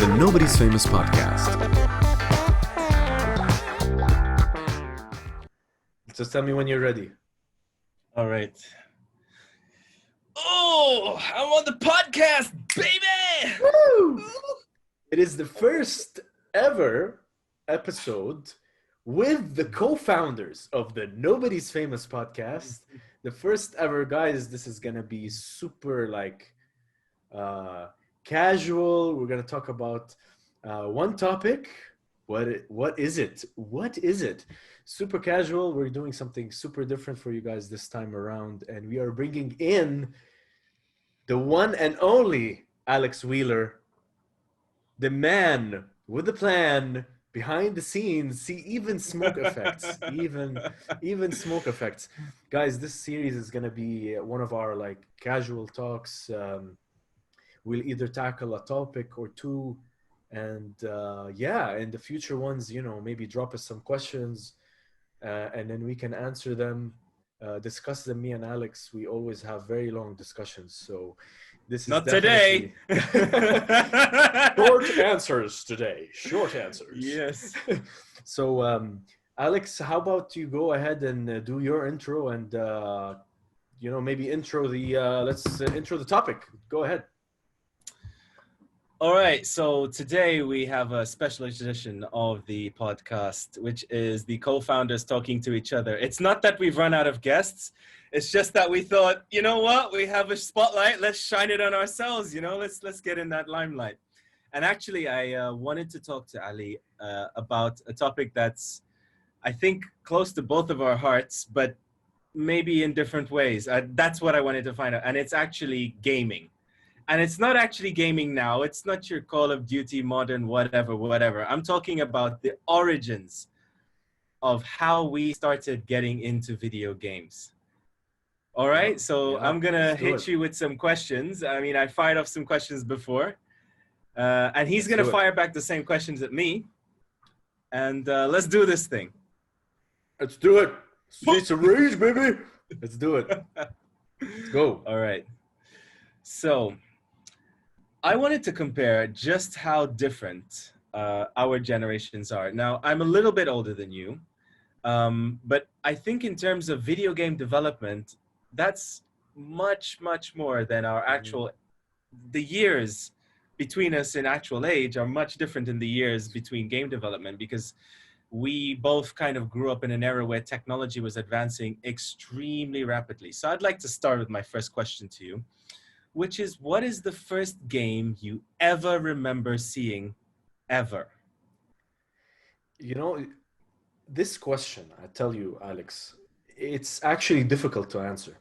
the Nobody's Famous podcast. Just tell me when you're ready. All right. Oh, I'm on the podcast, baby! Woo! It is the first ever episode with the co-founders of the Nobody's Famous podcast. The first ever, guys. This is gonna be super casual. We're gonna talk about one topic. What is it? What is it? Super casual. We're doing something super different for you guys this time around, and we are bringing in the one and only Alex Wheeler, the man with the plan behind the scenes. See, even smoke effects, even smoke effects. Guys, this series is gonna be one of our casual talks. We'll either tackle a topic or two, and in the future ones, maybe drop us some questions, and then we can answer them, discuss them. Me and Alex, we always have very long discussions, so this is Not definitely today. short answers today. Short answers. Yes. So, Alex, how about you go ahead and do your intro and maybe intro the let's intro the topic. Go ahead. All right. So today we have a special edition of the podcast, which is the co-founders talking to each other. It's not that we've run out of guests. It's just that we thought, you know what? We have a spotlight. Let's shine it on ourselves. Let's get in that limelight. And actually, I wanted to talk to Ali about a topic that's, I think, close to both of our hearts, but maybe in different ways. That's what I wanted to find out. And it's actually gaming. And it's not actually gaming now. It's not your Call of Duty, modern, whatever. I'm talking about the origins of how we started getting into video games. All right, so I'm going to hit you with some questions. I mean, I fired off some questions before. And he's going to fire back the same questions at me. And let's do this thing. Let's do it. Streets of Rage, baby. Let's do it. Let's go. All right. So I wanted to compare just how different our generations are. Now, I'm a little bit older than you, but I think in terms of video game development, that's much, much more than our actual, the years between us in actual age are much different than the years between game development, because we both kind of grew up in an era where technology was advancing extremely rapidly. So I'd like to start with my first question to you, which is, what is the first game you ever remember seeing, ever? This question, I tell you, Alex, it's actually difficult to answer.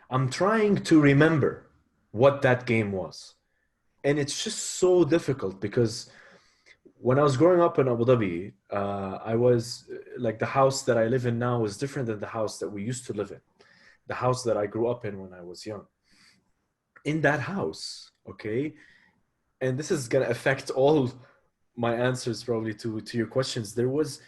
I'm trying to remember what that game was. And it's just so difficult because when I was growing up in Abu Dhabi, I was the house that I live in now is different than the house that we used to live in. The house that I grew up in when I was young. In that house, okay, and this is gonna affect all my answers probably to your questions. There was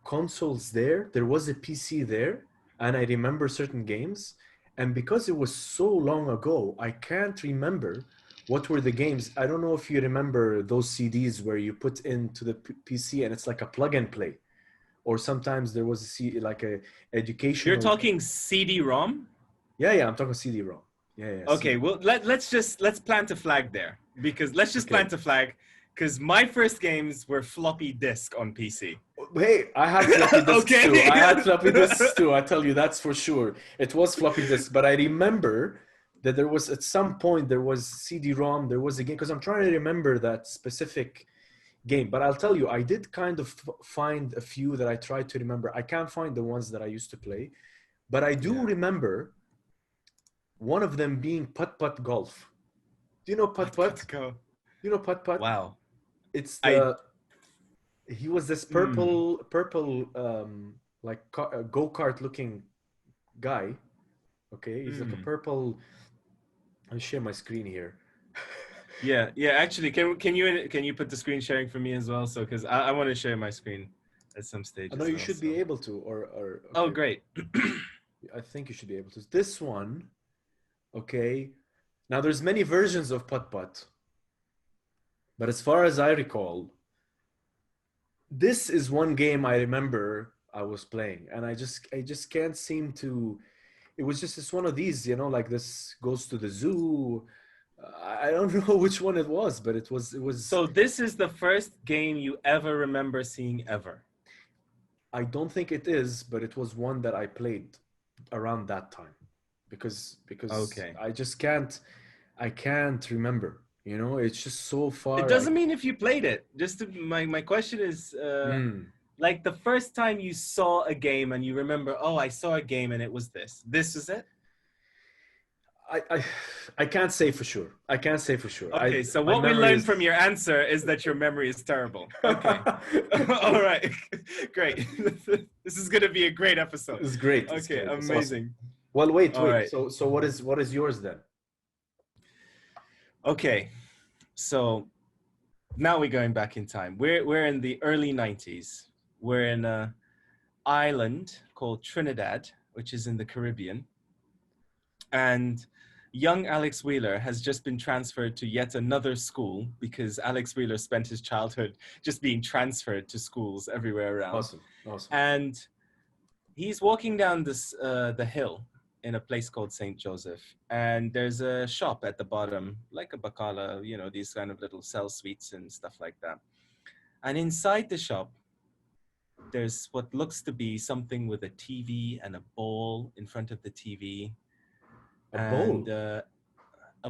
consoles there. There was a PC there, and I remember certain games. And because it was so long ago, I can't remember what were the games. I don't know if you remember those CDs where you put into the PC and it's like a plug and play, or sometimes there was a educational. You're talking CD-ROM? Yeah, I'm talking CD-ROM. Yeah. Okay, well, let's plant a flag there, because plant a flag, because my first games were floppy disk on PC. Hey, I had floppy disks too. I had floppy disks too. I tell you, that's for sure. It was floppy disk, but I remember that there was at some point there was CD-ROM. There was a game, because I'm trying to remember that specific game. But I'll tell you, I did kind of find a few that I tried to remember. I can't find the ones that I used to play, but I do remember one of them being putt-putt golf. Do you know putt-putt? You know putt-putt? Wow. It's he was this purple go-kart looking guy. Okay, he's like a purple. I'll share my screen here. Yeah. Actually, can you put the screen sharing for me as well? So because I want to share my screen at some stage. No, you should be able to. Or okay. Oh, great. I think you should be able to. This one, okay. Now there's many versions of putt-putt. But as far as I recall, this is one game I remember I was playing, and I just can't seem to. It was just it's one of these, like this goes to the zoo. I don't know which one it was, but it was. So this is the first game you ever remember seeing ever. I don't think it is, but it was one that I played around that time, because Okay. I can't remember. It's just so It far. doesn't mean if you played it. My question is Hmm. like the first time you saw a game and you remember, oh, I saw a game and it was this. This is it? I, I I can't say for sure. I can't say for sure. Okay, so My what we memory learned is. from your answer is that your memory is terrible. Okay. All right. Great. This is going to be a great episode. It's great. It's Okay, great. It's amazing. awesome. Well, wait. All right. So what is yours then? Okay. So now we're going back in time. We're in the early 90s. We're in a island called Trinidad, which is in the Caribbean. And young Alex Wheeler has just been transferred to yet another school because Alex Wheeler spent his childhood just being transferred to schools everywhere around. Awesome. Awesome. And he's walking down the hill in a place called St. Joseph. And there's a shop at the bottom, like a bacala, these kind of little sell sweets and stuff like that. And inside the shop, there's what looks to be something with a TV and a bowl in front of the TV. A bowl. And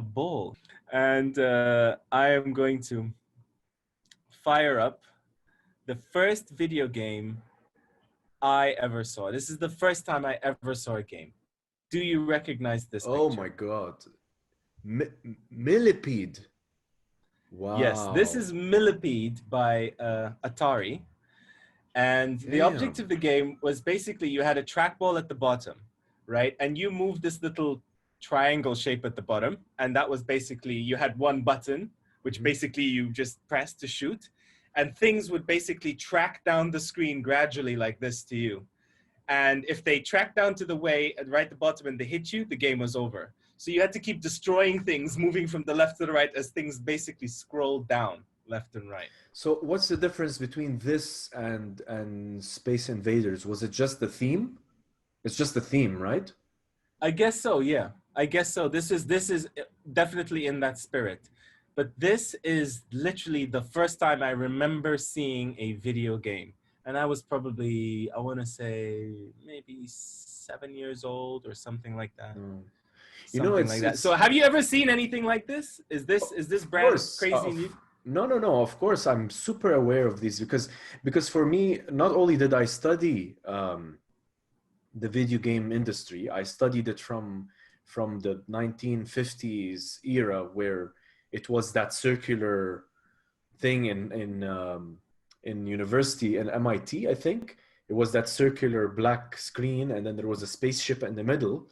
a bowl. And I am going to fire up the first video game I ever saw. This is the first time I ever saw a game. Do you recognize this Oh picture? my God. Millipede. Wow. Yes, this is Millipede by Atari. And the Damn. object of the game was basically you had a trackball at the bottom, right? And you moved this little triangle shape at the bottom. And that was basically, you had one button, which basically you just pressed to shoot. And things would basically track down the screen gradually like this to you. And if they tracked down to the way right at the bottom and they hit you, the game was over. So you had to keep destroying things, moving from the left to the right as things basically scrolled down left and right. So what's the difference between this and Space Invaders? Was it just the theme? It's just the theme, right? I guess so, yeah. I guess so. This is definitely in that spirit. But this is literally the first time I remember seeing a video game. And I was probably, I want to say, maybe 7 years old or something like that. Something like that. So have you ever seen anything like this? Is this brand crazy new? No. Of course, I'm super aware of these because for me, not only did I study the video game industry, I studied it from the 1950s era where it was that circular thing in university in MIT, I think. It was that circular black screen, and then there was a spaceship in the middle,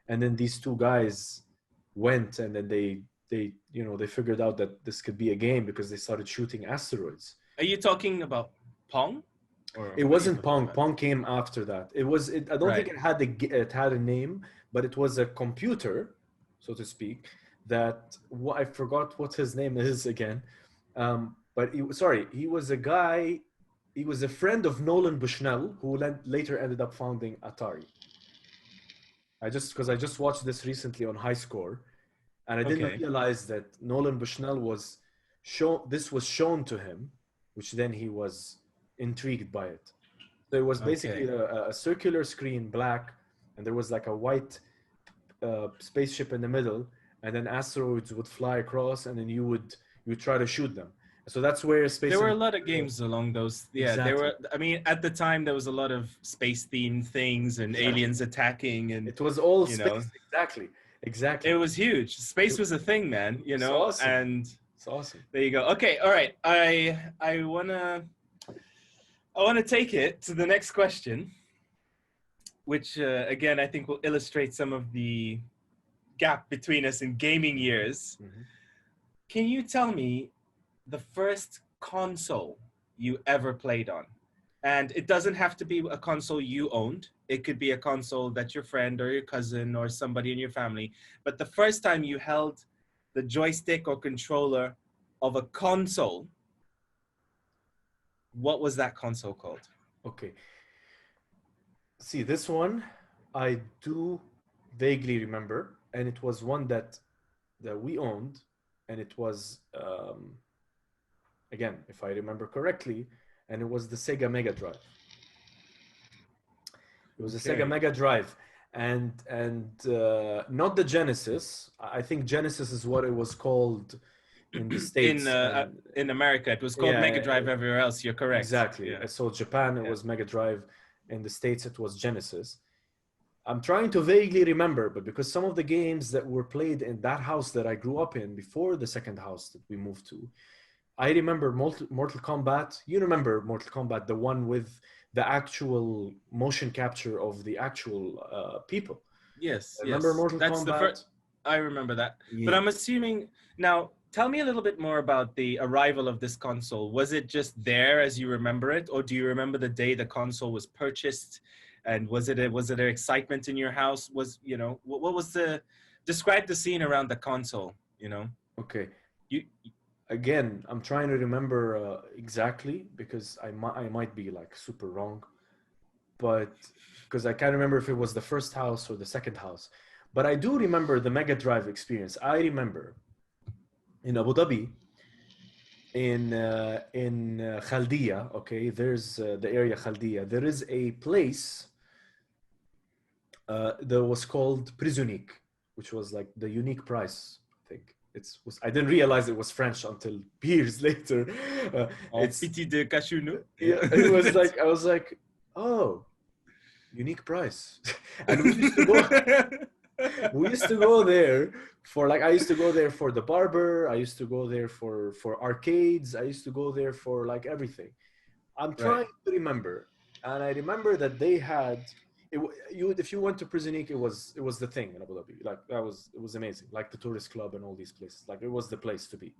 and then these two guys went, and then they figured out that this could be a game because they started shooting asteroids. Are you talking about Pong? Or it wasn't Pong. Pong came after that. I don't think it had a name, but it was a computer, so to speak, that I forgot what his name is again. But he was a guy, he was a friend of Nolan Bushnell, who later ended up founding Atari. Because I just watched this recently on High Score, and I didn't realize that Nolan Bushnell was shown to him, which then he was intrigued by it. So it was basically a circular screen, black, and there was like a white spaceship in the middle, and then asteroids would fly across, and then you would try to shoot them. So that's where There were a lot of games along those. Yeah, Exactly. there were. I mean, at the time there was a lot of space-themed things and aliens attacking, and it was all space. Exactly. It was huge. Space was a thing, man. It's awesome. And it's awesome. There you go. Okay, all right. I wanna take it to the next question, which again I think will illustrate some of the gap between us in gaming years. Mm-hmm. Can you tell me the first console you ever played on? And it doesn't have to be a console you owned. It could be a console that your friend or your cousin or somebody in your family. But the first time you held the joystick or controller of a console, what was that console called? Okay. See, this one I do vaguely remember, and it was one that we owned, and it was again, if I remember correctly, and it was the Sega Mega Drive. It was a Sega Mega Drive, and not the Genesis. I think Genesis is what it was called in the States. In America, it was called Mega Drive. Everywhere else, you're correct. Exactly. Yeah. So Japan, it was Mega Drive. In the States, it was Genesis. I'm trying to vaguely remember, but because some of the games that were played in that house that I grew up in before the second house that we moved to, I remember Mortal Kombat. You remember Mortal Kombat, the one with the actual motion capture of the actual people. Yes. Remember Mortal Kombat? I remember that. Yeah. But I'm assuming now. Tell me a little bit more about the arrival of this console. Was it just there as you remember it, or do you remember the day the console was purchased? And was there excitement in your house? What was describe the scene around the console? Okay. Again, I'm trying to remember exactly, because I might be like super wrong, but because I can't remember if it was the first house or the second house. But I do remember the Mega Drive experience. I remember in Abu Dhabi, in Khaldiya, okay, there's the area Khaldiya. There is a place that was called Prisonique, which was like the unique price. I think I didn't realize it was French until years later. It's petit de cachou. Yeah, it was like I was like, oh, unique price, and we used to go. We used to go there for I used to go there for the barber. I used to go there for arcades. I used to go there for like everything. I'm trying to remember, and I remember that they had if you went to Prisonique, it was the thing in Abu Dhabi. Like it was amazing. Like the tourist club and all these places. Like it was the place to be.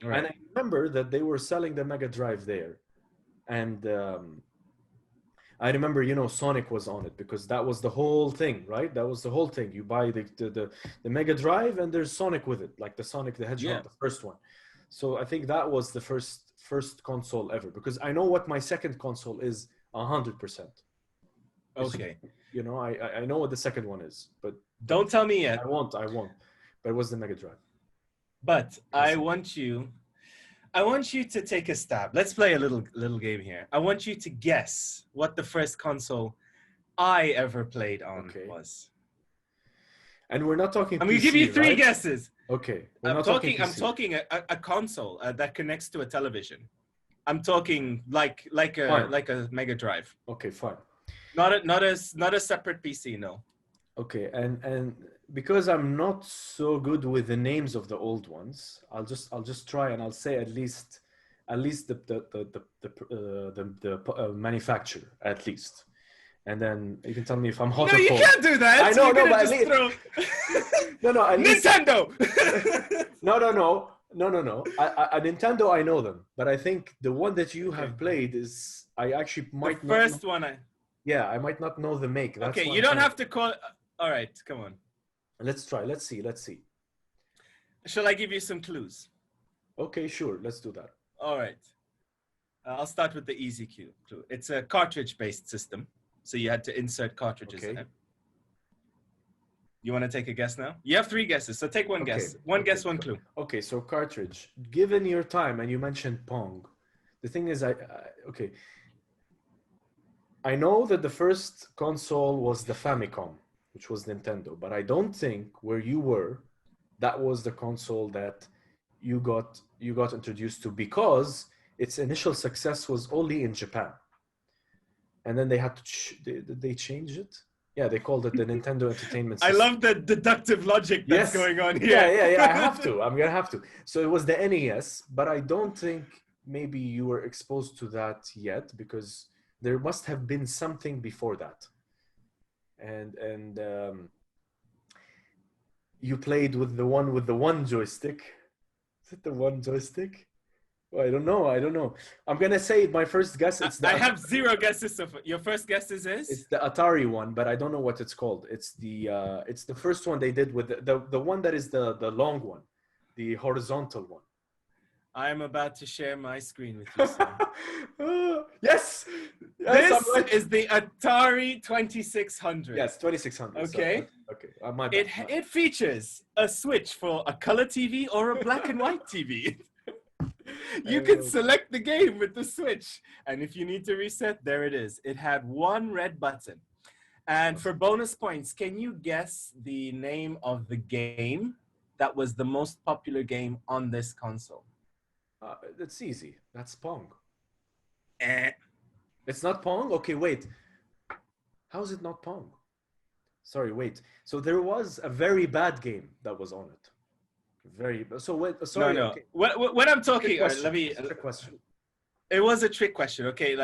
Right. And I remember that they were selling the Mega Drive there, and I remember, Sonic was on it, because that was the whole thing, right? That was the whole thing. You buy the Mega Drive, and there's Sonic with it, like the Sonic the Hedgehog, the first one. So I think that was the first console ever, because I know what my second console is 100%. Okay. I know what the second one is, but don't tell me yet. I won't. But it was the Mega Drive. But I want you to take a stab. Let's play a little game here. I want you to guess what the first console I ever played on was. And we're not talking. I'm going to give you three guesses. Okay. I'm talking a console that connects to a television. I'm talking like a Mega Drive. Okay, fine. Not a separate PC, no. Okay, and because I'm not so good with the names of the old ones, I'll just try, and I'll say at least the manufacturer, at least, and then you can tell me if I'm hot or cold. No, you can't do that. I know, but at least no, at least Nintendo. No. A Nintendo, I know them, but I think the one that you have played is I actually might the first one. Yeah, I might not know the make. That's okay, you don't have to call. All right, come on. Let's try. Let's see. Shall I give you some clues? Okay, sure. Let's do that. All right. I'll start with the easy clue. It's a cartridge-based system, so you had to insert cartridges in it. You want to take a guess now? You have three guesses, so take one guess. One guess, one clue. Okay, so cartridge. Given your time, and you mentioned Pong, the thing is, I know that the first console was the Famicom, which was Nintendo, but I don't think where you were, that was the console that you got introduced to, because its initial success was only in Japan, and then they had to they changed it. Yeah, they called it the Nintendo Entertainment System. I love the deductive logic that's going on here. Yeah. I have to. I'm gonna have to. So it was the NES, but I don't think maybe you were exposed to that yet, because there must have been something before that. And you played with the one joystick. Is it the one joystick? Well, I don't know. I'm gonna say my first guess. I have zero guesses so far. Your first guess is? It's the Atari one, but I don't know what it's called. It's the first one they did with the one that is the long one, the horizontal one. I'm about to share my screen with you, sir. Yes. This I'm right. is the Atari 2600. Yes, 2600. Okay. Okay. My bad. It features a switch for a color TV or a black and white TV. You can select the game with the switch, and if you need to reset, there it is. It had one red button. And for bonus points, can you guess the name of the game that was the most popular game on this console? That's easy. That's Pong. Eh. It's not Pong? Okay, wait. How is it not Pong? Sorry, wait. So there was a very bad game that was on it. Sorry. No. Okay. What I'm talking, let me. Trick question. It was a trick question, okay?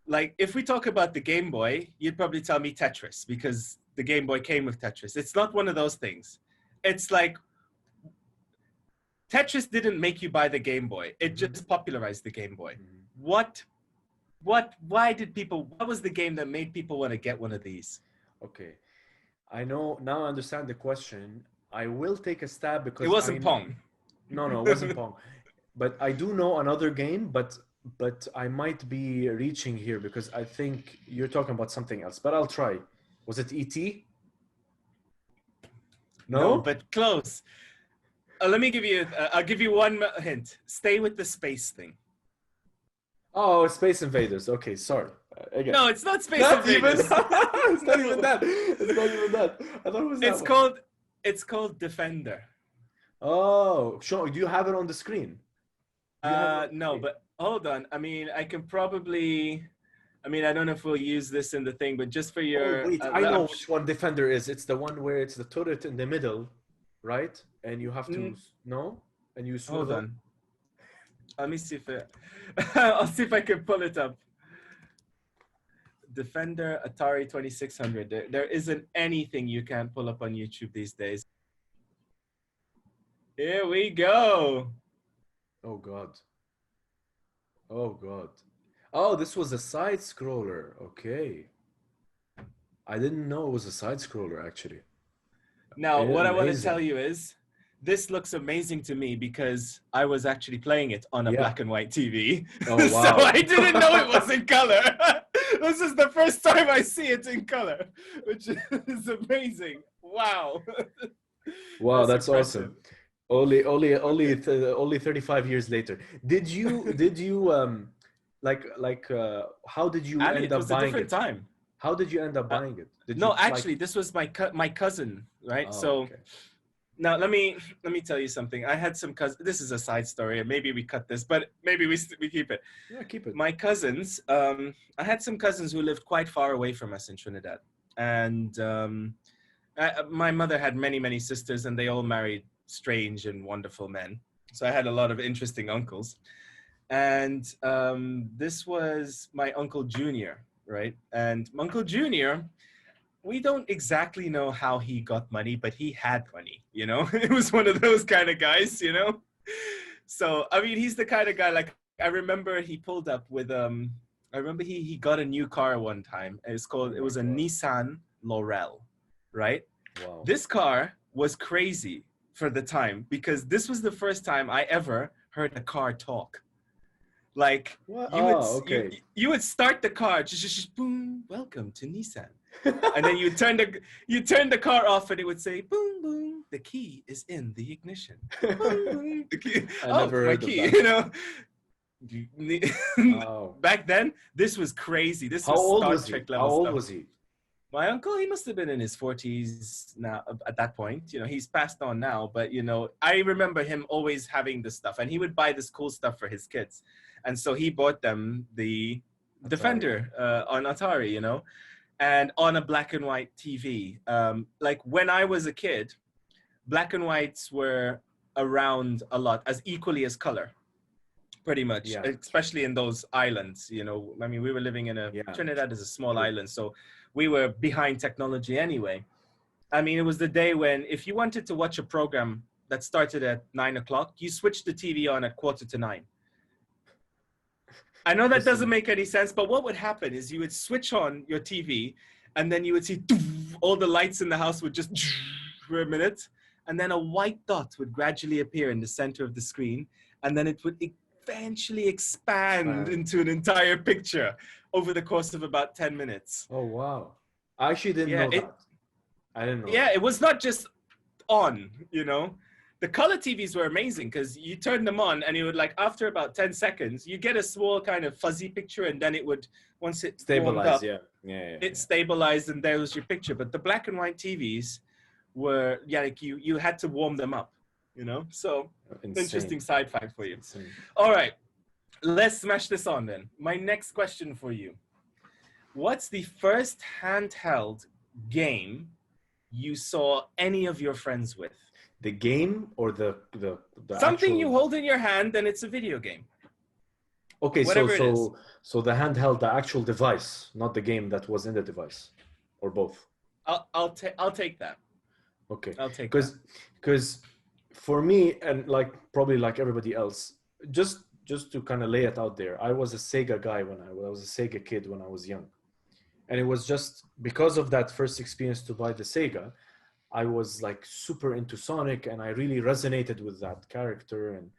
Like if we talk about the Game Boy, you'd probably tell me Tetris because the Game Boy came with Tetris. It's not one of those things. It's like Tetris didn't make you buy the Game Boy. It just popularized the Game Boy. What was the game that made people want to get one of these? Okay. I know, now I understand the question. I will take a stab because it wasn't Pong. No, it wasn't Pong. But I do know another game, but I might be reaching here because I think you're talking about something else. But I'll try. Was it E.T.? No, but close. Let me give you. I'll give you one hint. Stay with the space thing. Oh, Space Invaders. Okay, sorry. Again. No, it's not Space Invaders. It's not even that. It's not even that. I thought it was that. It's called Defender. Oh, sure. Do you have it on the screen? No, but hold on. I mean, I can probably. I mean, I don't know if we'll use this in the thing, but just for your. Oh, wait, I know which one Defender is. It's the one where it's the turret in the middle, right? And you have to no, and you hold on. Let me see if I'll see if I can pull it up. Defender Atari 2600. There isn't anything you can't pull up on YouTube these days. Here we go. Oh God. Oh, this was a side scroller. Okay. I didn't know it was a side scroller actually. Now, what I want to tell you is this looks amazing to me because I was actually playing it on a black and white TV. Oh, wow. So I didn't know it was in color. This is the first time I see it in color, which is amazing. Wow. Wow, that's awesome. Only 35 years later. Did you how did you end up buying it? Time. How did you end up buying it? This was my cousin, right? Oh, so okay. Now let me tell you something. I had some cousins. This is a side story, and maybe we cut this, but maybe we keep it. Yeah, keep it. My cousins. I had some cousins who lived quite far away from us in Trinidad, and my mother had many sisters, and they all married strange and wonderful men. So I had a lot of interesting uncles, and this was my Uncle Junior, right? And Uncle Junior. We don't exactly know how he got money, but he had money, you know? It was one of those kind of guys, you know? So, I mean, he's the kind of guy, like, I remember he pulled up with, I remember he got a new car one time. It was a Nissan Laurel, right? Wow. This car was crazy for the time because this was the first time I ever heard a car talk. Like, you would start the car, just boom, welcome to Nissan. And then you turn the car off and it would say boom boom, the key is in the ignition. Boom, boom, the key. I never heard key, of that. you know. Back then this was crazy. This was Star Trek level stuff. How old was he? My uncle, he must have been in his 40s now at that point. You know, he's passed on now, but you know, I remember him always having this stuff, and he would buy this cool stuff for his kids. And so he bought them the Atari. Defender on Atari, you know, and on a black and white TV. Like when I was a kid, black and whites were around a lot, as equally as color, pretty much, especially in those islands. You know, I mean, we were living in Trinidad is a small island, so we were behind technology anyway. I mean, it was the day when if you wanted to watch a program that started at 9 o'clock, you switched the TV on at 9:15. I know that doesn't make any sense, but what would happen is you would switch on your TV and then you would see all the lights in the house would just for a minute. and then a white dot would gradually appear in the center of the screen, and then it would eventually expand into an entire picture over the course of about 10 minutes. Oh, wow. I actually didn't know that. I didn't know that. It was not just on, you know. The color TVs were amazing because you turn them on and it would, like, after about 10 seconds, you get a small kind of fuzzy picture, and then it would, once it warmed up, it stabilized and there was your picture. But the black and white TVs were, like you had to warm them up, you know. So interesting side fact for you. Insane. All right, let's smash this on then. My next question for you: what's the first handheld game you saw any of your friends with? The game or the something actual... you hold in your hand and it's a video game. Okay, whatever it is. So the handheld, the actual device, not the game that was in the device, or both. I'll take that. Okay. I'll take because for me, and like probably like everybody else, just to kind of lay it out there, I was a Sega guy when I was a Sega kid when I was young, and it was just because of that first experience to buy the Sega, I was like super into Sonic, and I really resonated with that character, and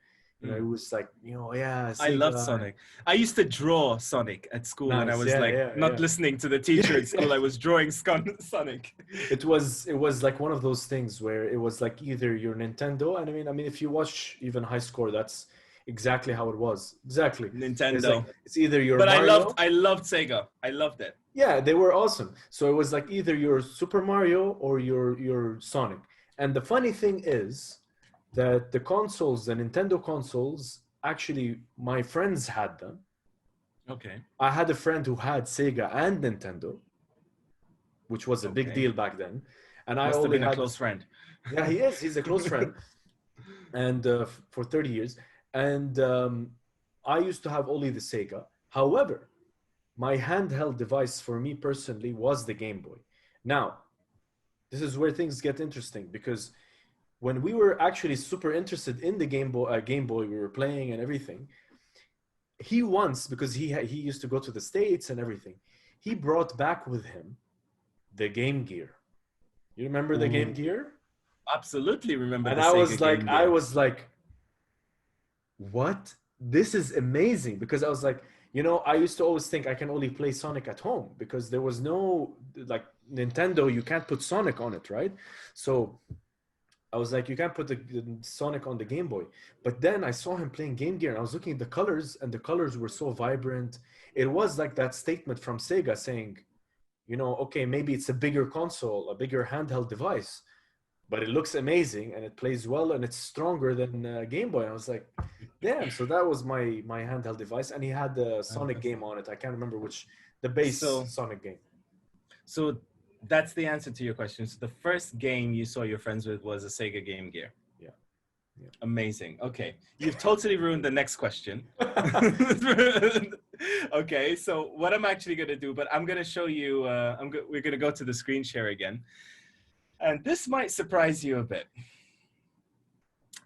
you know, it was like, you know, Sega. I loved Sonic. I used to draw Sonic at school, and I was not listening to the teacher at school. I was drawing Sonic. It was like one of those things where it was like either your Nintendo, and I mean, if you watch even High Score, that's exactly how it was. Exactly. Nintendo. It's either your But Mario. I loved Sega. I loved it. Yeah, they were awesome. So it was like either your Super Mario or your Sonic. And the funny thing is that the consoles, the Nintendo consoles, actually my friends had them. Okay. I had a friend who had Sega and Nintendo, which was a big deal back then. And I only had a close friend. Yeah, he is. He's a close friend. And for 30 years. And I used to have only the Sega. However, my handheld device for me personally was the Game Boy. Now, this is where things get interesting, because when we were actually super interested in the Game Boy, we were playing and everything. He once, because he used to go to the States and everything, he brought back with him the Game Gear. You remember the Game Gear? Absolutely remember. And I was like, what? This is amazing, because I was like, you know, I used to always think I can only play Sonic at home because there was no, like, Nintendo, you can't put Sonic on it, right? So I was like, you can't put the Sonic on the Game Boy. But then I saw him playing Game Gear, and I was looking at the colors, and the colors were so vibrant. It was like that statement from Sega saying, you know, okay, maybe it's a bigger console, a bigger handheld device, but it looks amazing and it plays well and it's stronger than Game Boy. And I was like, damn. So that was my handheld device, and he had the Sonic game on it. I can't remember the base Sonic game. So that's the answer to your question. So the first game you saw your friends with was a Sega Game Gear. Yeah. Amazing. Okay, you've totally ruined the next question. Okay, so what I'm actually going to do, but I'm going to show you, we're going to go to the screen share again. And this might surprise you a bit.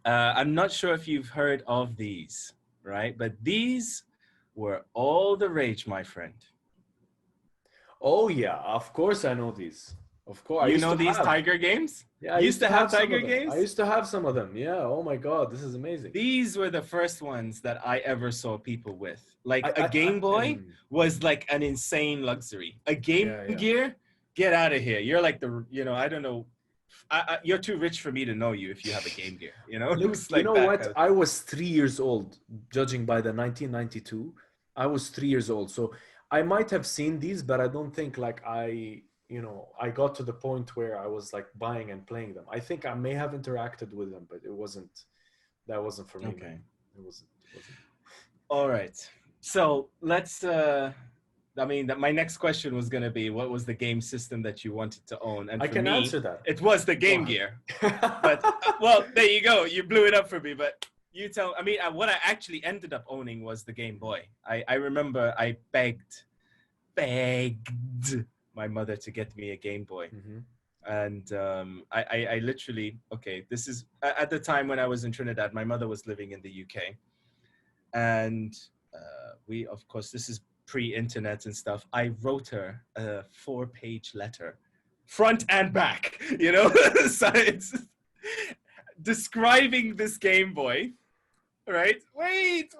I'm not sure if you've heard of these, right? But these were all the rage, my friend. Oh, yeah. Of course I know these. Of course. You know these Tiger games? Yeah, I used to have Tiger games? I used to have some of them. Yeah. Oh, my God. This is amazing. These were the first ones that I ever saw people with. Like a Game Boy was like an insane luxury. A Game Gear, get out of here. You're like I don't know. You're too rich for me to know you if you have a Game Gear. You know, you know what? I was 3 years old, judging by the 1992. I was 3 years old, so I might have seen these, but I don't think like I got to the point where I was like buying and playing them. I think I may have interacted with them, but that wasn't for me. Okay, it wasn't. All right, so let's. My next question was going to be, what was the game system that you wanted to own? And I can answer that. It was the Game Gear. But, well, there you go. You blew it up for me. But you tell, what I actually ended up owning was the Game Boy. I remember I begged my mother to get me a Game Boy. Mm-hmm. And I literally, this is, at the time when I was in Trinidad, my mother was living in the UK. And we, of course, this is pre-internet and stuff. I wrote her a 4-page letter, front and back, describing this Game Boy, right? Wait.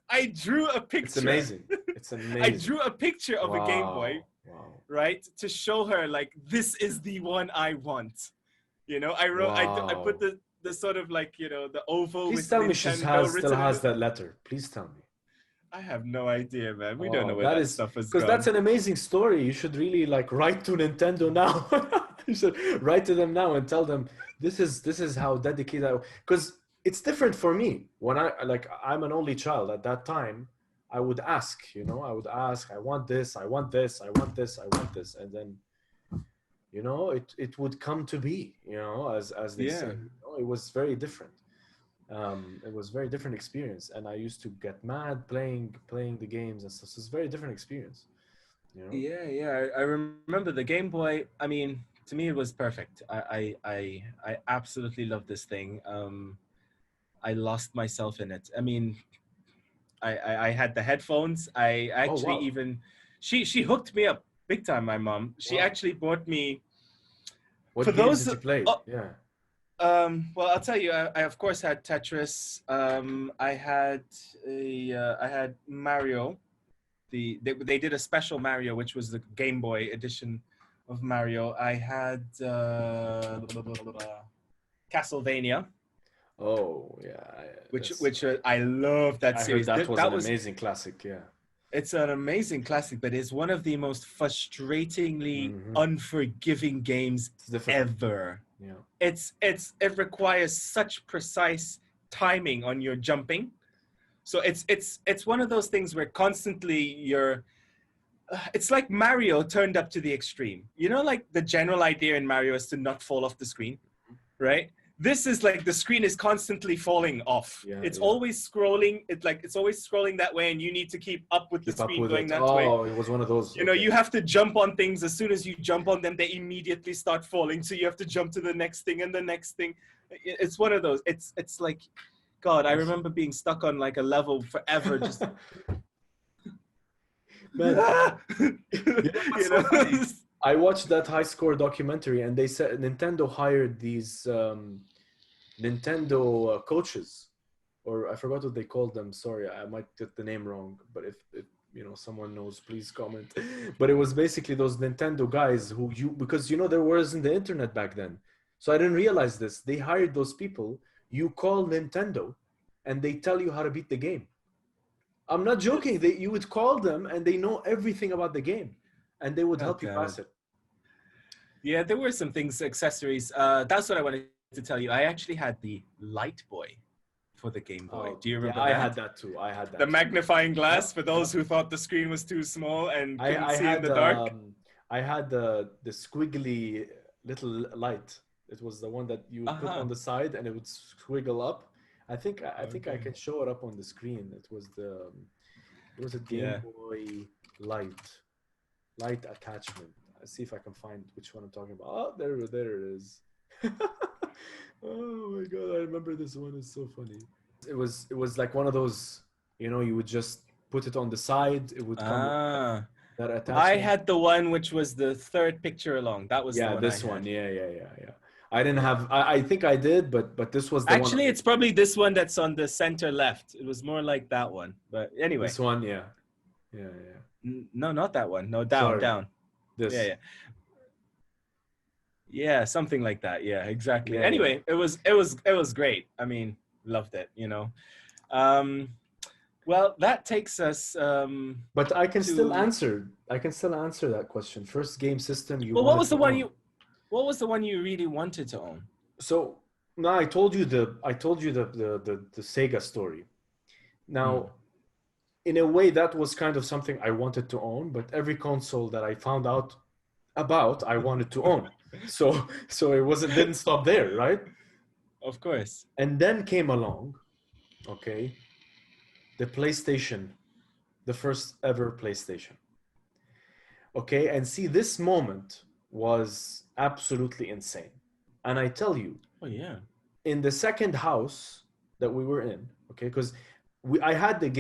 I drew a picture. It's amazing. It's amazing. I drew a picture of a Game Boy, Wow. right, to show her like this is the one I want. You know, I wrote, I put the sort of like, you know, the oval. Please with tell me Nintendo she written still in has it. that letter. Please tell me. I have no idea, man. We don't know where that stuff is because gone. that's an amazing story. You should really like write to Nintendo now. You should write to them now and tell them this is how dedicated I. Because it's different for me when I'm an only child at that time. I would ask, you know, I want this, I want this, I want this, I want this, and then, you know, it would come to be, you know, as they say. You know, it was very different. It was a very different experience, and I used to get mad playing the games and stuff. So it's a very different experience, you know? Yeah. I remember the Game Boy. I mean, to me, it was perfect. I absolutely love this thing. I lost myself in it. I mean, I had the headphones. I actually she hooked me up big time. My mom. She actually bought me. What for games those did you play? Yeah. Well, I'll tell you. I of course had Tetris. I had Mario. They did a special Mario, which was the Game Boy edition of Mario. I had Castlevania. Oh yeah. Which I love that series. I heard that was an amazing classic. Yeah. It's an amazing classic, but it's one of the most frustratingly unforgiving games ever. Yeah. It requires such precise timing on your jumping. So it's one of those things where constantly it's like Mario turned up to the extreme. You know, like the general idea in Mario is to not fall off the screen, right? This is like the screen is constantly falling off. It's always scrolling. It's always scrolling that way, and you need to keep up with the screen going that way. Oh, it was one of those. You know, you have to jump on things. As soon as you jump on them, they immediately start falling. So you have to jump to the next thing and the next thing. It's one of those. It's like, God, I remember being stuck on like a level forever. Just. Man, you know, I watched that High Score documentary, and they said Nintendo hired these Nintendo coaches, or I forgot what they called them. Sorry, I might get the name wrong, but if you know someone knows, please comment. But it was basically those Nintendo guys because you know there wasn't the internet back then, so I didn't realize this. They hired those people. You call Nintendo, and they tell you how to beat the game. I'm not joking. You would call them, and they know everything about the game, and they would help you pass it. Yeah, there were some things, accessories. That's what I wanted to tell you. I actually had the Light Boy for the Game Boy. Do you remember that? I had that too. The magnifying glass for those who thought the screen was too small and couldn't see in the dark. I had the squiggly little light. It was the one that you would put on the side, and it would squiggle up. I think I can show it up on the screen. It was a Game Boy light attachment. Let's see if I can find which one I'm talking about. Oh, there it is. Oh my God, I remember this one. It's so funny. It was like one of those, you know, you would just put it on the side. It would come with that attachment. I had the one which was the third picture along. That was the one this one. Yeah. I didn't have. I think I did, but this was the actually, it's probably this one that's on the center left. It was more like that one. But anyway, this one, yeah. No, not that one. No, down. This. Yeah, something like that. Yeah, exactly. Anyway, it was great. I mean, loved it. You know. Well, that takes us. But I can still answer. I can still answer that question. First game system you. Well, what was the one you really wanted to own? So now I told you the Sega story. Now, in a way, that was kind of something I wanted to own, but every console that I found out about, I wanted to own. So it didn't stop there, right? Of course. And then came along, okay, the PlayStation, the first ever PlayStation. Okay, and see, this moment was absolutely insane. And I tell you, in the second house that we were in, okay, because I had the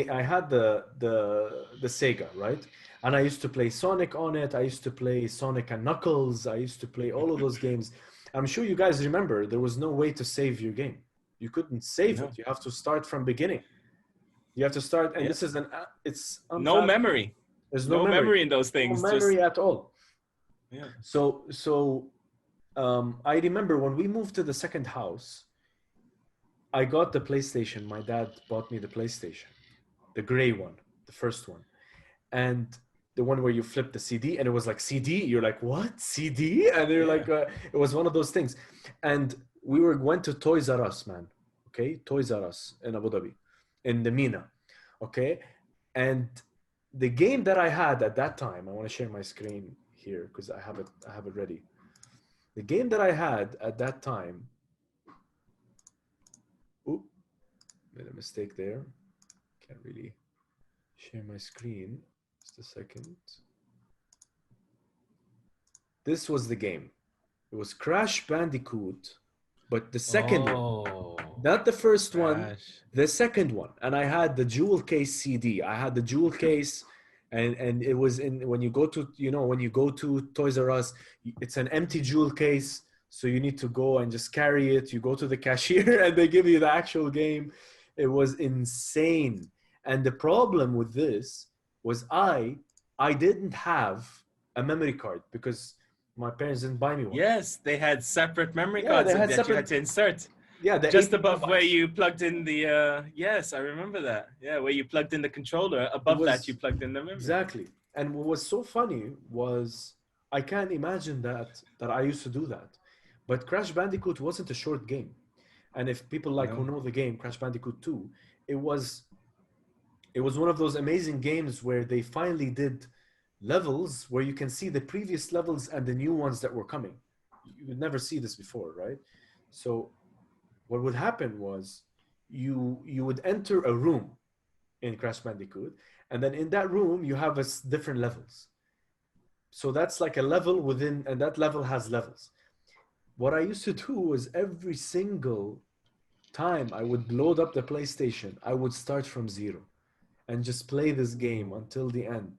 Sega, right? And I used to play Sonic on it. I used to play Sonic and Knuckles. I used to play all of those games. I'm sure you guys remember there was no way to save your game. You couldn't save No. it. You have to start from beginning. You have to start, and Yeah. this is it's No memory. There's No memory in those things. No memory at all. Yeah. So I remember when we moved to the second house, I got the PlayStation. My dad bought me the PlayStation, the gray one, the first one, and the one where you flip the CD, and it was like CD. You're like, what CD? And you're like, it was one of those things. And we went to Toys R Us, man. Okay, Toys R Us in Abu Dhabi, in the Mina. Okay, and the game that I had at that time, I want to share my screen here because I have it ready. The game that I had at that time. Oop, made a mistake there. Can't really share my screen. Just a second. This was the game. It was Crash Bandicoot, but the second one. Not the first one, the second one. And I had the jewel case CD. I had the jewel case, and it was in when you go to Toys R Us, it's an empty jewel case. So you need to go and just carry it. You go to the cashier and they give you the actual game. It was insane. And the problem with this was I didn't have a memory card because my parents didn't buy me one. Yes, they had separate memory cards that you had to insert. Yeah, just above where you plugged in the. Yes, I remember that. Yeah, where you plugged in the controller. Above that, you plugged in the memory. Exactly. And what was so funny was I can't imagine that I used to do that. But Crash Bandicoot wasn't a short game. And if people who know the game, Crash Bandicoot 2, it was one of those amazing games where they finally did levels where you can see the previous levels and the new ones that were coming. You would never see this before, right? So what would happen was you would enter a room in Crash Bandicoot, and then in that room you have different levels. So that's like a level within, and that level has levels. What I used to do was every single time I would load up the PlayStation, I would start from zero and just play this game until the end.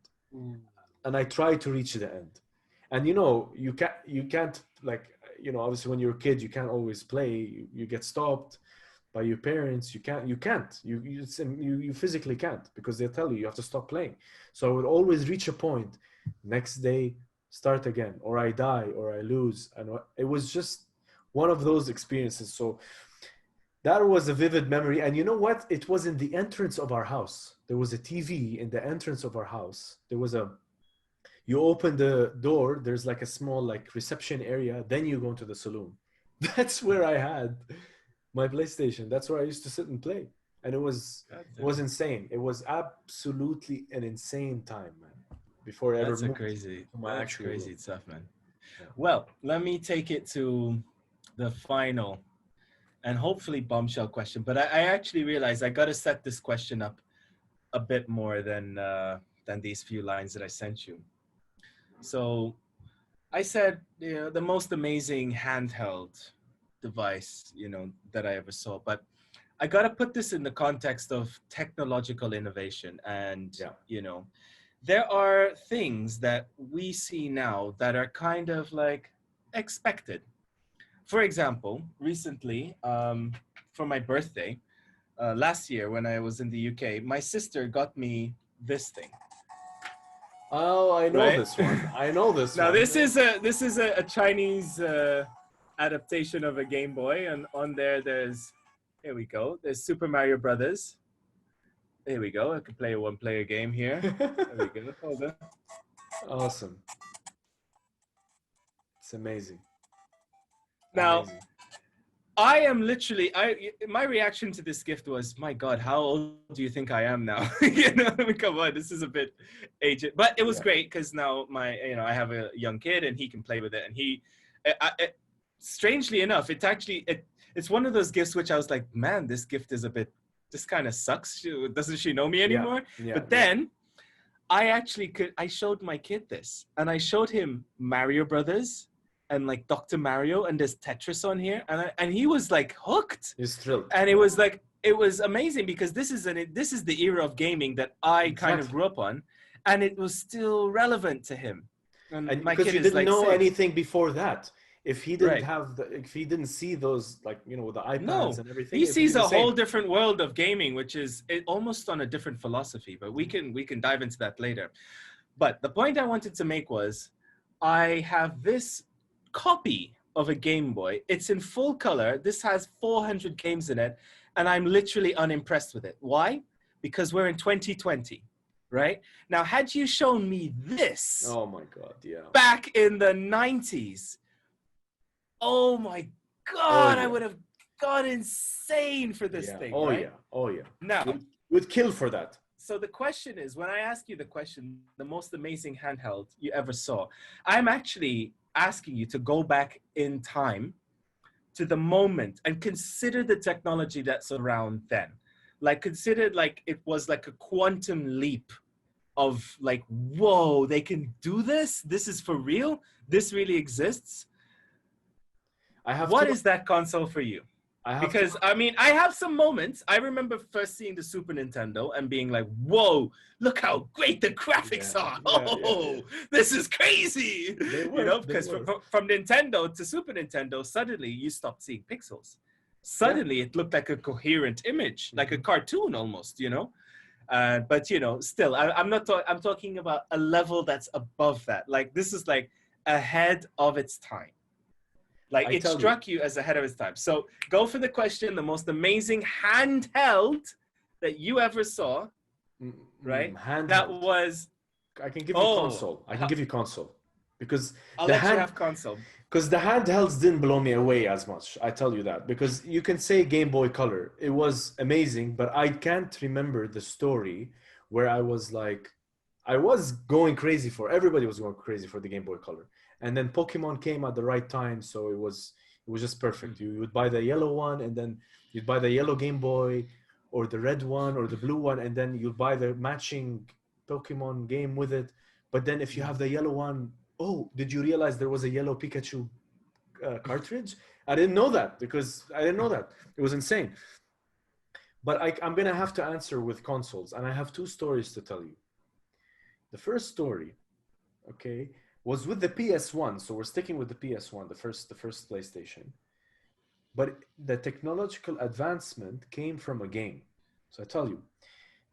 And I tried to reach the end. And you can't obviously when you're a kid, you can't always play. You get stopped by your parents. You physically can't because they tell you have to stop playing. So I would always reach a point, next day, start again, or I die, or I lose. And it was just one of those experiences. So that was a vivid memory. And you know what? It was in the entrance of our house. There was a TV in the entrance of our house. You open the door, there's like a small reception area. Then you go into the saloon. That's where I had my PlayStation. That's where I used to sit and play. And it was insane. It was absolutely an insane time, man. Before I ever moved crazy room. stuff, man. Yeah. Well, let me take it to the final and hopefully bombshell question. But I actually realized I got to set this question up a bit more than these few lines that I sent you. So I said, the most amazing handheld device, that I ever saw. But I got to put this in the context of technological innovation. And, there are things that we see now that are kind of expected. For example, recently, for my birthday, last year when I was in the UK, my sister got me this thing. Oh, I know this one. I know this now, one. Now, this is a Chinese adaptation of a Game Boy, and on there, here we go. There's Super Mario Brothers. There we go. I can play a one-player game here. There we go. Hold on. Awesome. It's amazing. Now, amazing. I am literally, my reaction to this gift was, my God, how old do you think I am now? Come on, this is a bit aged. But it was great because now I have a young kid and he can play with it. And strangely enough, it's one of those gifts which I was like, man, this gift is this kind of sucks. Doesn't she know me anymore? But then I showed my kid this and I showed him Mario Brothers and Dr. Mario, and there's Tetris on here, and he was hooked. He's thrilled. And it was amazing because this is the era of gaming that I kind of grew up on, and it was still relevant to him. And my kid you didn't know anything before that. if he didn't Right. have if he didn't see those, like, you know, the iPads No, and everything, he it would be sees the a same. whole different world of gaming, which is almost on a different philosophy. But we can dive into that later. But the point I wanted to make was, I have this copy of a Game Boy. It's in full color. This has 400 games in it, and I'm literally unimpressed with it. Why? Because we're in 2020, right? Now, had you shown me this Oh my God, yeah. back in the 90s, oh my Oh God, I yeah. would have gone insane for this Yeah. thing, Oh right? yeah. Oh yeah. Now, Would kill for that. so the question is, when I ask you the question, the most amazing handheld you ever saw, I'm actually asking you to go back in time to the moment and consider the technology that's around then. Like, consider like it was like a quantum leap of like, whoa, they can do this? This is for real? This really exists? I have What to. is that console for you? I have Because to. I mean, I have some moments. I remember first seeing the Super Nintendo and being like, "Whoa, look how great the graphics Yeah, are! yeah, yeah, Oh, yeah. this is crazy!" They You were. know, They because were. from Nintendo to Super Nintendo, suddenly you stopped seeing pixels. Suddenly, it looked like a coherent image, like a cartoon almost. You know, but you know, still, I'm not. I'm talking about a level that's above that. Like, this is like ahead of its time. Like, I it tell you. struck you as ahead of its time. So go for the question, the most amazing handheld that you ever saw, right? That Handheld. was, I can give you oh, console. I can give you console because I'll the let you hand have console. because the handhelds didn't blow me away as much. I tell you that because you can say Game Boy Color. It was amazing, but I can't remember the story where I was like, I was going crazy for. Everybody was going crazy for the Game Boy Color, and then Pokemon came at the right time, so it was just perfect. You would buy the yellow one, and then you'd buy the yellow Game Boy, or the red one, or the blue one, and then you'd buy the matching Pokemon game with it. But then if you have the yellow one, oh, did you realize there was a yellow Pikachu cartridge? I didn't know that because I didn't know that. It was insane. But I'm going to have to answer with consoles, and I have two stories to tell you. The first story, okay, was with the PS1. So we're sticking with the PS1, the first PlayStation. But the technological advancement came from a game. So I tell you,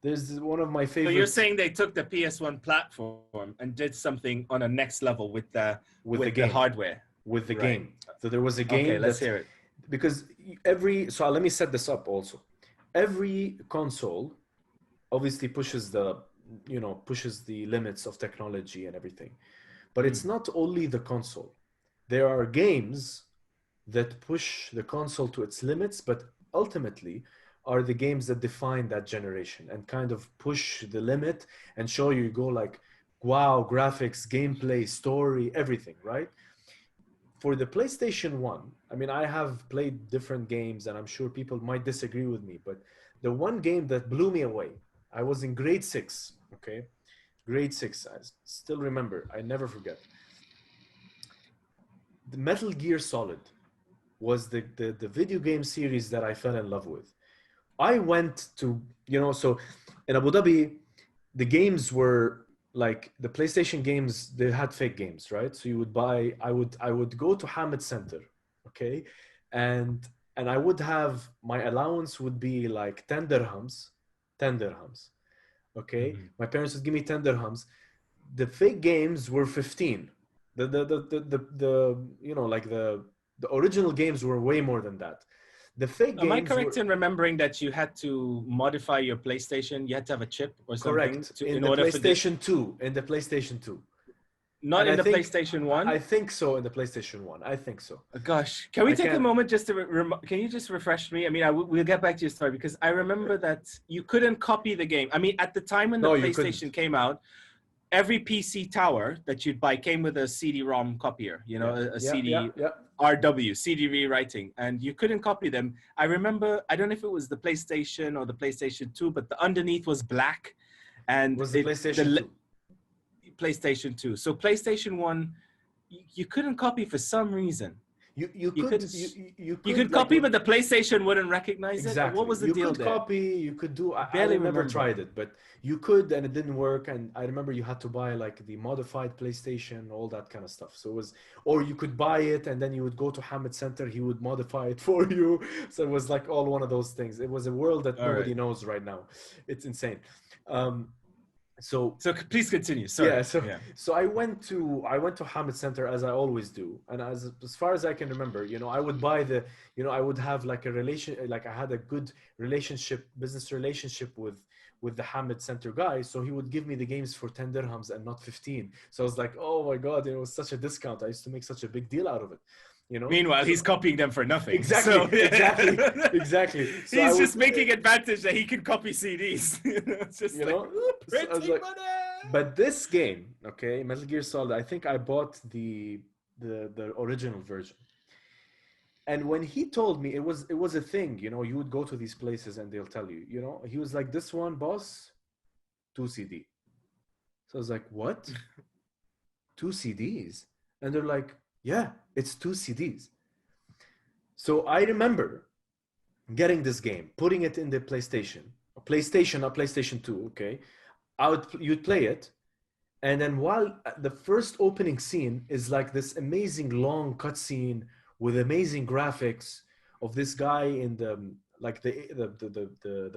there's one of my So you're favorite saying they took the PS1 platform and did something on a next level with the with the the game. hardware. With the Right. game. So there was a Okay, game let's that hear it. because so let me set this up also. Every console obviously pushes the limits of technology and everything. But it's not only the console. There are games that push the console to its limits, but ultimately are the games that define that generation and kind of push the limit and show you go like, wow, graphics, gameplay, story, everything, right? For the PlayStation 1, I mean, I have played different games and I'm sure people might disagree with me, but the one game that blew me away, I was in grade 6, okay? Grade 6, I still remember, I never forget. The Metal Gear Solid was the video game series that I fell in love with. I went to, so in Abu Dhabi, the games were like the PlayStation games, they had fake games, right? So you would buy, I would go to Hamid Center, okay? And I would have, my allowance would be like 10 dirhams, 10 dirhams, okay? My parents would give me 10 dirhams. The fake games were 15. Like the original games were way more than that. The fake Am I games correct were in remembering that you had to modify your PlayStation? You had to have a chip or something correct to in in the order for the PlayStation 2, in the PlayStation 2. not And in I the think PlayStation I 1? think so in the PlayStation 1. I think so. Gosh, can we I take a can't moment just to can you just refresh me? I mean, we'll get back to your story because I remember that you couldn't copy the game. I mean, at the time when the No, you PlayStation couldn't. came out, every PC tower that you'd buy came with a CD-ROM copier, you know, Yeah. a Yeah, yeah, CD yeah. RW, CD rewriting, and you couldn't copy them. I remember, I don't know if it was the PlayStation or the PlayStation 2, but the underneath was black, It and was the PlayStation 2. PlayStation 2. So PlayStation 1, you couldn't copy for some reason. you You could couldn't. you You could could like copy, but the PlayStation wouldn't recognize it. Or what was the you deal could there? copy, you could do. I Barely never remember. tried it, but you could, and it didn't work. And I remember you had to buy like the modified PlayStation, all that kind of stuff. So it was, or you could buy it and then you would go to Hamid Center, he would modify it for you. So it was like all one of those things. It was a world that All nobody right. knows right now. It's insane. um so So please continue. Sorry. yeah, Yeah. so I went to Hamid Center, as I always do, and as far as I can remember, I would buy I would have like a relation, like I had a good business relationship with the Hamid Center guy, so he would give me the games for 10 dirhams and not 15. So I was like, oh my god, it was such a discount. I used to make such a big deal out of it. Meanwhile, So- he's copying them for nothing. Exactly, So, yeah. exactly. So He's I just making advantage that he can copy CDs. It's just You like, know? "Ooh, So I was printing like- money. But this game, okay, Metal Gear Solid, I think I bought the original version. And when he told me, it was a thing, you would go to these places and they'll tell you, he was like, this one, boss, 2 CD. So I was like, what? 2 CDs? And they're like, yeah, it's 2 CDs. So I remember getting this game, putting it in the a PlayStation 2, okay? You'd play it, and then while the first opening scene is like this amazing long cutscene with amazing graphics of this guy in the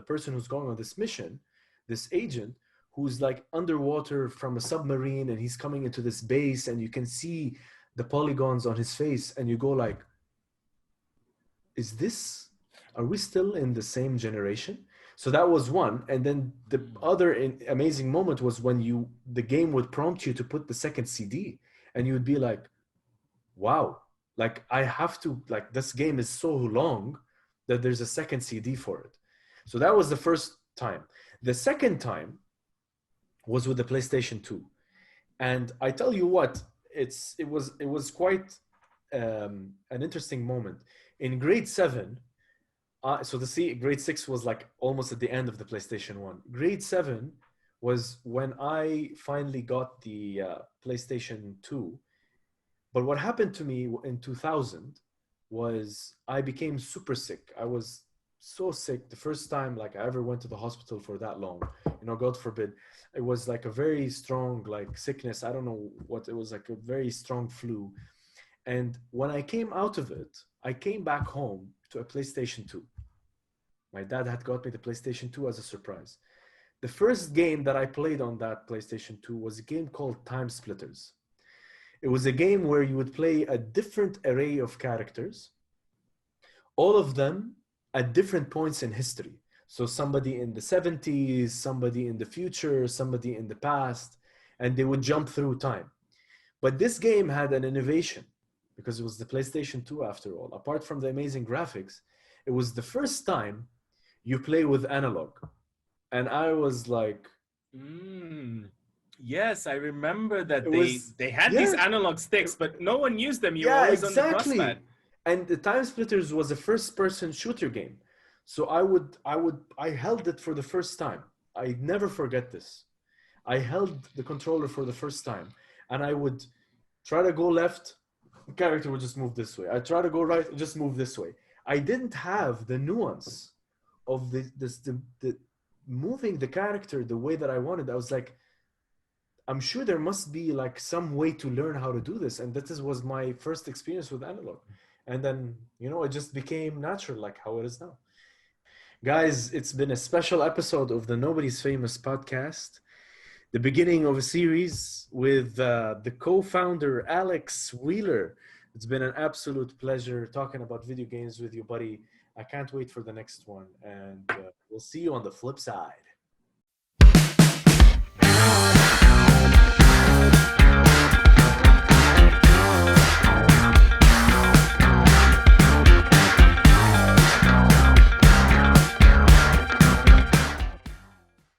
person who's going on this mission, this agent who's like underwater from a submarine, and he's coming into this base, and you can see the polygons on his face, and you go like, are we still in the same generation? So that was one. And then the other amazing moment was when the game would prompt you to put the second CD, and you would be like, wow, like I have to, like, this game is so long that there's a second CD for it. So that was the first time. The second time was with the PlayStation 2. And I tell you what, it was quite an interesting moment. In grade 7, grade 6 was like almost at the end of the PlayStation 1. Grade 7 was when I finally got the PlayStation 2. But what happened to me in 2000 was I became super sick. I was so sick the first time like I ever went to the hospital for that long. God forbid. It was like a very strong like sickness. I don't know what it was, like a very strong flu. And when I came out of it, I came back home to a PlayStation 2. My dad had got me the PlayStation 2 as a surprise. The first game that I played on that PlayStation 2 was a game called Time Splitters. It was a game where you would play a different array of characters, all of them at different points in history. So somebody in the 70s, somebody in the future, somebody in the past, and they would jump through time. But this game had an innovation because it was the PlayStation 2 after all. Apart from the amazing graphics, it was the first time you play with analog. And I was like, Yes, I remember that they had yeah. these analog sticks, but no one used them. You were Yeah, always exactly. on the bus mat. And the Time Splitters was a first-person shooter game. So I held it for the first time. I never forget this. I held the controller for the first time, and I would try to go left, the character would just move this way. I try to go right, just move this way. I didn't have the nuance of the moving the character the way that I wanted. I was like, I'm sure there must be like some way to learn how to do this. And that was my first experience with analog. And then, it just became natural, like how it is now. Guys, it's been a special episode of the Nobody's Famous podcast. The beginning of a series with the co-founder, Alex Wheeler. It's been an absolute pleasure talking about video games with you, buddy. I can't wait for the next one. And we'll see you on the flip side.